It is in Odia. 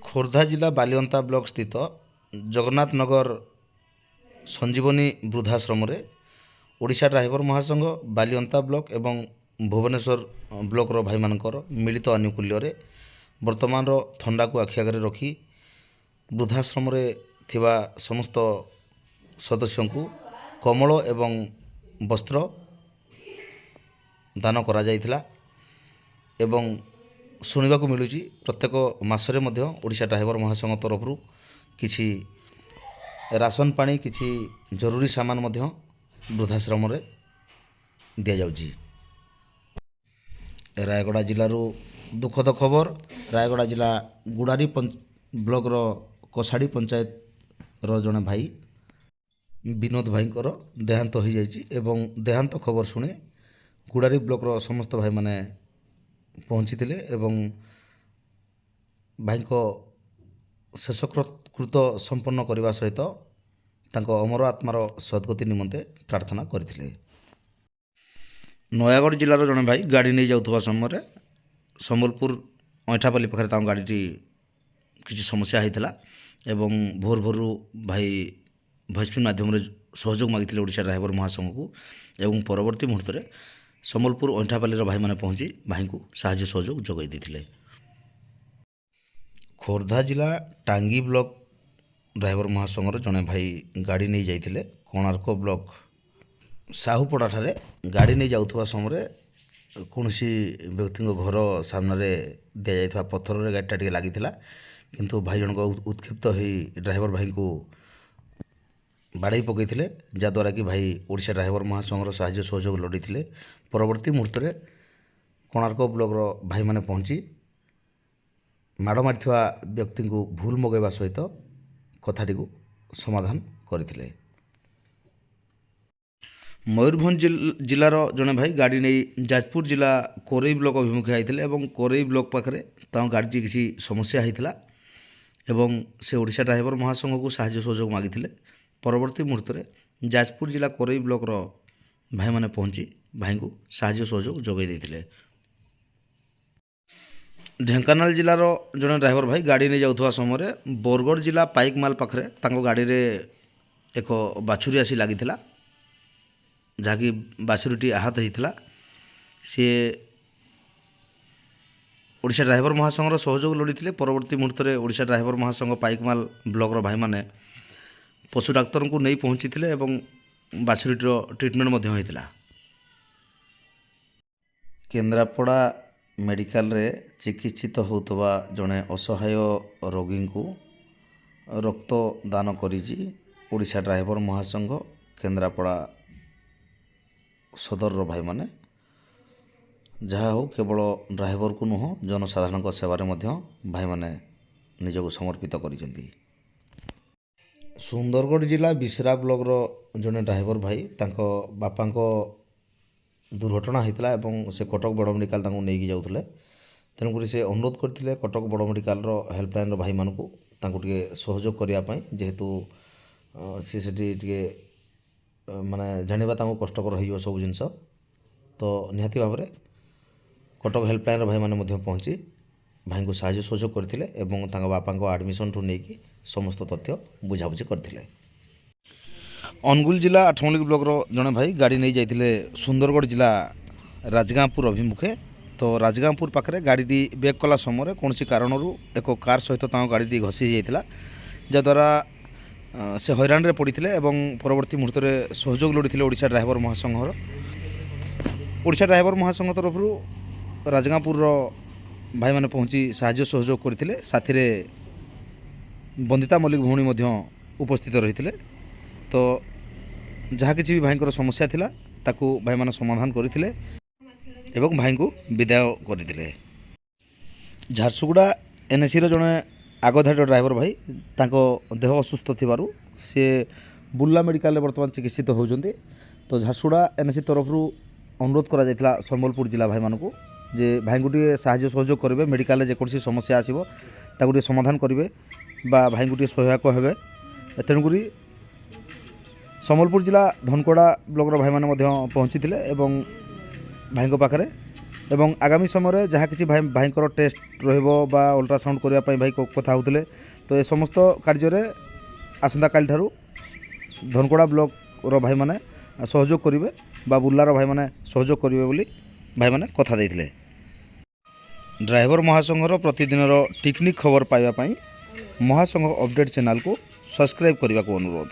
ଖୋର୍ଦ୍ଧା ଜିଲ୍ଲା ବାଲିଅନ୍ତା ବ୍ଲକ ସ୍ଥିତ ଜଗନ୍ନାଥ ନଗର ସଞ୍ଜୀବନୀ ବୃଦ୍ଧାଶ୍ରମରେ ଓଡ଼ିଶା ଡ୍ରାଇଭର ମହାସଂଘ ବାଲିଅନ୍ତା ବ୍ଲକ ଏବଂ ଭୁବନେଶ୍ୱର ବ୍ଲକର ଭାଇମାନଙ୍କର ମିଳିତ ଆନୁକୂଲ୍ୟରେ ବର୍ତ୍ତମାନର ଥଣ୍ଡାକୁ ଆଖି ଆଗରେ ରଖି ବୃଦ୍ଧାଶ୍ରମରେ ଥିବା ସମସ୍ତ ସଦସ୍ୟଙ୍କୁ କମଳ ଏବଂ ବସ୍ତ୍ର ଦାନ କରାଯାଇଥିଲା ଏବଂ ଶୁଣିବାକୁ ମିଳୁଛି ପ୍ରତ୍ୟେକ ମାସରେ ମଧ୍ୟ ଓଡ଼ିଶା ଡ୍ରାଇଭର ମହାସଂଘ ତରଫରୁ କିଛି ରାସନ ପାଣି କିଛି ଜରୁରୀ ସାମାନ ମଧ୍ୟ ବୃଦ୍ଧାଶ୍ରମରେ ଦିଆଯାଉଛି। ରାୟଗଡ଼ା ଜିଲ୍ଲାରୁ ଦୁଃଖଦ ଖବର, ରାୟଗଡ଼ା ଜିଲ୍ଲା ଗୁଡ଼ାରୀ ବ୍ଲକର କଷାଡ଼ି ପଞ୍ଚାୟତର ଜଣେ ଭାଇ ବିନୋଦ ଭାଇଙ୍କର ଦେହାନ୍ତ ହୋଇଯାଇଛି ଏବଂ ଦେହାନ୍ତ ଖବର ଶୁଣି ଗୁଡ଼ାରୀ ବ୍ଲକର ସମସ୍ତ ଭାଇମାନେ ପହଞ୍ଚିଥିଲେ ଏବଂ ଭାଇଙ୍କ ଶେଷକୃତ ସମ୍ପନ୍ନ କରିବା ସହିତ ତାଙ୍କ ଅମର ଆତ୍ମାର ସଦ୍ଗତି ନିମନ୍ତେ ପ୍ରାର୍ଥନା କରିଥିଲେ। ନୟାଗଡ଼ ଜିଲ୍ଲାର ଜଣେ ଭାଇ ଗାଡ଼ି ନେଇ ଯାଉଥିବା ସମୟରେ ସମ୍ବଲପୁର ଅଇଁଠାପାଲି ପାଖରେ ତାଙ୍କ ଗାଡ଼ିଟି କିଛି ସମସ୍ୟା ହୋଇଥିଲା ଏବଂ ଭୋରରୁ ଭାଇ ଭଏସ୍ ମେଲ୍ ମାଧ୍ୟମରେ ସହଯୋଗ ମାଗିଥିଲେ ଓଡ଼ିଶା ଡ୍ରାଇଭର ମହାସଂଘକୁ ଏବଂ ପରବର୍ତ୍ତୀ ମୁହୂର୍ତ୍ତରେ ସମ୍ବଲପୁର ଅଇଁଠାପାଲିର ଭାଇମାନେ ପହଞ୍ଚି ଭାଇଙ୍କୁ ସାହାଯ୍ୟ ସହଯୋଗ ଯୋଗାଇ ଦେଇଥିଲେ। ଖୋର୍ଦ୍ଧା ଜିଲ୍ଲା ଟାଙ୍ଗୀ ବ୍ଲକ ଡ୍ରାଇଭର ମହାସଂଘର ଜଣେ ଭାଇ ଗାଡ଼ି ନେଇ ଯାଇଥିଲେ କୋଣାର୍କ ବ୍ଲକ ସାହୁପଡ଼ାଠାରେ ଗାଡ଼ି ନେଇ ଯାଉଥିବା ସମୟରେ କୌଣସି ବ୍ୟକ୍ତିଙ୍କ ଘର ସାମ୍ନାରେ ଦିଆଯାଇଥିବା ପଥରରେ ଗାଡ଼ିଟା ଟିକେ ଲାଗିଥିଲା, କିନ୍ତୁ ଭାଇ ଜଣକ ଉତ୍କ୍ଷିପ୍ତ ହୋଇ ଡ୍ରାଇଭର ଭାଇଙ୍କୁ ବାଡ଼େଇ ପକାଇଥିଲେ, ଯାହାଦ୍ୱାରା କି ଭାଇ ଓଡ଼ିଶା ଡ୍ରାଇଭର ମହାସଂଘର ସାହାଯ୍ୟ ସହଯୋଗ ଲୋଡ଼ିଥିଲେ। ପରବର୍ତ୍ତୀ ମୁହୂର୍ତ୍ତରେ କୋଣାର୍କ ବ୍ଲକର ଭାଇମାନେ ପହଞ୍ଚି ମାଡ଼ ମାରିଥିବା ବ୍ୟକ୍ତିଙ୍କୁ ଭୁଲ ମଗାଇବା ସହିତ କଥାଟିକୁ ସମାଧାନ କରିଥିଲେ। ମୟୂରଭଞ୍ଜ ଜିଲ୍ଲାର ଜଣେ ଭାଇ ଗାଡ଼ି ନେଇ ଯାଜପୁର ଜିଲ୍ଲା କୋରେଇ ବ୍ଲକ ଅଭିମୁଖେ ଯାଇଥିଲେ ଏବଂ କୋରେଇ ବ୍ଲକ ପାଖରେ ତାଙ୍କ ଗାଡ଼ିଟି କିଛି ସମସ୍ୟା ହୋଇଥିଲା ଏବଂ ସେ ଓଡ଼ିଶା ଡ୍ରାଇଭର ମହାସଂଘକୁ ସାହାଯ୍ୟ ସହଯୋଗ ମାଗିଥିଲେ। ପରବର୍ତ୍ତୀ ମୁହୂର୍ତ୍ତରେ ଯାଜପୁର ଜିଲ୍ଲା କୋରେଇ ବ୍ଲକର ଭାଇମାନେ ପହଞ୍ଚି ଭାଇଙ୍କୁ ସାହାଯ୍ୟ ସହଯୋଗ ଯୋଗାଇ ଦେଇଥିଲେ। ଢେଙ୍କାନାଳ ଜିଲ୍ଲାର ଜଣେ ଡ୍ରାଇଭର ଭାଇ ଗାଡ଼ି ନେଇ ଯାଉଥିବା ସମୟରେ ବରଗଡ଼ ଜିଲ୍ଲା ପାଇକମାଲ ପାଖରେ ତାଙ୍କ ଗାଡ଼ିରେ ଏକ ବାଛୁରୀ ଆସି ଲାଗିଥିଲା, ଯାହାକି ବାଛୁରୀଟି ଆହତ ହୋଇଥିଲା। ସିଏ ଓଡ଼ିଶା ଡ୍ରାଇଭର ମହାସଂଘର ସହଯୋଗ ଲୋଡ଼ିଥିଲେ। ପରବର୍ତ୍ତୀ ମୁହୂର୍ତ୍ତରେ ଓଡ଼ିଶା ଡ୍ରାଇଭର ମହାସଂଘ ପାଇକମାଲ ବ୍ଲକର ଭାଇମାନେ ପଶୁ ଡାକ୍ତରଙ୍କୁ ନେଇ ପହଞ୍ଚିଥିଲେ ଏବଂ ବାଛୁରୀଟିର ଟ୍ରିଟମେଣ୍ଟ ମଧ୍ୟ ହୋଇଥିଲା। କେନ୍ଦ୍ରାପଡ଼ା ମେଡ଼ିକାଲରେ ଚିକିତ୍ସିତ ହେଉଥିବା ଜଣେ ଅସହାୟ ରୋଗୀଙ୍କୁ ରକ୍ତ ଦାନ କରିଛି ଓଡ଼ିଶା ଡ୍ରାଇଭର ମହାସଂଘ କେନ୍ଦ୍ରାପଡ଼ା ସଦରର ଭାଇମାନେ। ଯାହା ହେଉ କେବଳ ଡ୍ରାଇଭରକୁ ନୁହଁ, ଜନସାଧାରଣଙ୍କ ସେବାରେ ମଧ୍ୟ ଭାଇମାନେ ନିଜକୁ ସମର୍ପିତ କରିଛନ୍ତି। ସୁନ୍ଦରଗଡ଼ ଜିଲ୍ଲା ବିଶ୍ରା ବ୍ଲକର ଜଣେ ଡ୍ରାଇଭର ଭାଇ ତାଙ୍କ ବାପାଙ୍କ ଦୁର୍ଘଟଣା ହୋଇଥିଲା ଏବଂ ସେ କଟକ ବଡ଼ ମେଡ଼ିକାଲ ତାଙ୍କୁ ନେଇକି ଯାଉଥିଲେ, ତେଣୁକରି ସେ ଅନୁରୋଧ କରିଥିଲେ କଟକ ବଡ଼ ମେଡ଼ିକାଲର ହେଲ୍ପଲାଇନ୍ର ଭାଇମାନଙ୍କୁ ତାଙ୍କୁ ଟିକେ ସହଯୋଗ କରିବା ପାଇଁ, ଯେହେତୁ ସେ ସେଠି ଟିକେ ମାନେ ଜାଣିବା ତାଙ୍କୁ କଷ୍ଟକର ହୋଇଯିବ ସବୁ ଜିନିଷ। ତ ନିହାତି ଭାବରେ କଟକ ହେଲ୍ପଲାଇନ୍ର ଭାଇମାନେ ମଧ୍ୟ ପହଞ୍ଚି ଭାଇଙ୍କୁ ସାହାଯ୍ୟ ସହଯୋଗ କରିଥିଲେ ଏବଂ ତାଙ୍କ ବାପାଙ୍କ ଆଡ଼ମିସନ୍ଠୁ ନେଇକି ସମସ୍ତ ତଥ୍ୟ ବୁଝାବୁଝି କରିଥିଲେ। ଅନୁଗୁଳ ଜିଲ୍ଲା ଆଠମଲ୍ଲିକ ବ୍ଲକର ଜଣେ ଭାଇ ଗାଡ଼ି ନେଇ ଯାଇଥିଲେ ସୁନ୍ଦରଗଡ଼ ଜିଲ୍ଲା ରାଜଗାଙ୍ଗପୁର ଅଭିମୁଖେ। ତ ରାଜଗାଙ୍ଗପୁର ପାଖରେ ଗାଡ଼ିଟି ବ୍ରେକ୍ କଲା ସମୟରେ କୌଣସି କାରଣରୁ ଏକ କାର୍ ସହିତ ତାଙ୍କ ଗାଡ଼ିଟି ଘଷି ହୋଇଯାଇଥିଲା, ଯାହାଦ୍ୱାରା ସେ ହଇରାଣରେ ପଡ଼ିଥିଲେ ଏବଂ ପରବର୍ତ୍ତୀ ମୁହୂର୍ତ୍ତରେ ସହଯୋଗ ଲୋଡ଼ିଥିଲେ ଓଡ଼ିଶା ଡ୍ରାଇଭର ମହାସଂଘର। ଓଡ଼ିଶା ଡ୍ରାଇଭର ମହାସଂଘ ତରଫରୁ ରାଜଗାଙ୍ଗପୁରର ଭାଇମାନେ ପହଞ୍ଚି ସାହାଯ୍ୟ ସହଯୋଗ କରିଥିଲେ, ସାଥିରେ ବନ୍ଦିତା ମଲ୍ଲିକ ଭଉଣୀ ମଧ୍ୟ ଉପସ୍ଥିତ ରହିଥିଲେ। ତ ଯାହା କିଛି ବି ଭାଇଙ୍କର ସମସ୍ୟା ଥିଲା ତାକୁ ଭାଇମାନେ ସମାଧାନ କରିଥିଲେ ଏବଂ ଭାଇଙ୍କୁ ବିଦାୟ କରିଥିଲେ। ଝାରସୁଗୁଡ଼ା ଏନ୍ଏସିର ଜଣେ ଆଗଧାଡ଼ିର ଡ୍ରାଇଭର ଭାଇ ତାଙ୍କ ଦେହ ଅସୁସ୍ଥ ଥିବାରୁ ସେ ବୁର୍ଲା ମେଡ଼ିକାଲରେ ବର୍ତ୍ତମାନ ଚିକିତ୍ସିତ ହେଉଛନ୍ତି। ତ ଝାରସୁଗୁଡ଼ା ଏନ୍ଏସି ତରଫରୁ ଅନୁରୋଧ କରାଯାଇଥିଲା ସମ୍ବଲପୁର ଜିଲ୍ଲା ଭାଇମାନଙ୍କୁ ଯେ ଭାଇଙ୍କୁ ଟିକେ ସାହାଯ୍ୟ ସହଯୋଗ କରିବେ, ମେଡ଼ିକାଲରେ ଯେକୌଣସି ସମସ୍ୟା ଆସିବ ତାକୁ ଟିକେ ସମାଧାନ କରିବେ ବା ଭାଇଙ୍କୁ ଟିକେ ସହାୟକ ହେବେ। ତେଣୁକରି ସମ୍ବଲପୁର ଜିଲ୍ଲା ଧନକଡ଼ା ବ୍ଲକର ଭାଇମାନେ ମଧ୍ୟ ପହଞ୍ଚିଥିଲେ ଏବଂ ଭାଇଙ୍କ ପାଖରେ ଏବଂ ଆଗାମୀ ସମୟରେ ଯାହା କିଛି ଭାଇଙ୍କର ଟେଷ୍ଟ ରହିବ ବା ଅଲ୍ଟ୍ରାସାଉଣ୍ଡ କରିବା ପାଇଁ ଭାଇ କଥା ହେଉଥିଲେ। ତ ଏ ସମସ୍ତ କାର୍ଯ୍ୟରେ ଆସନ୍ତାକାଲିଠାରୁ ଧନକୋଡ଼ା ବ୍ଲକର ଭାଇମାନେ ସହଯୋଗ କରିବେ ବା ବୁର୍ଲାର ଭାଇମାନେ ସହଯୋଗ କରିବେ ବୋଲି ଭାଇମାନେ କଥା ଦେଇଥିଲେ। ଡ୍ରାଇଭର ମହାସଂଘର ପ୍ରତିଦିନର ଟିକ୍ନିକ୍ ଖବର ପାଇବା ପାଇଁ ମହାସଂଘ ଅପଡେଟ୍ ଚ୍ୟାନେଲକୁ ସବସ୍କ୍ରାଇବ୍ କରିବାକୁ ଅନୁରୋଧ।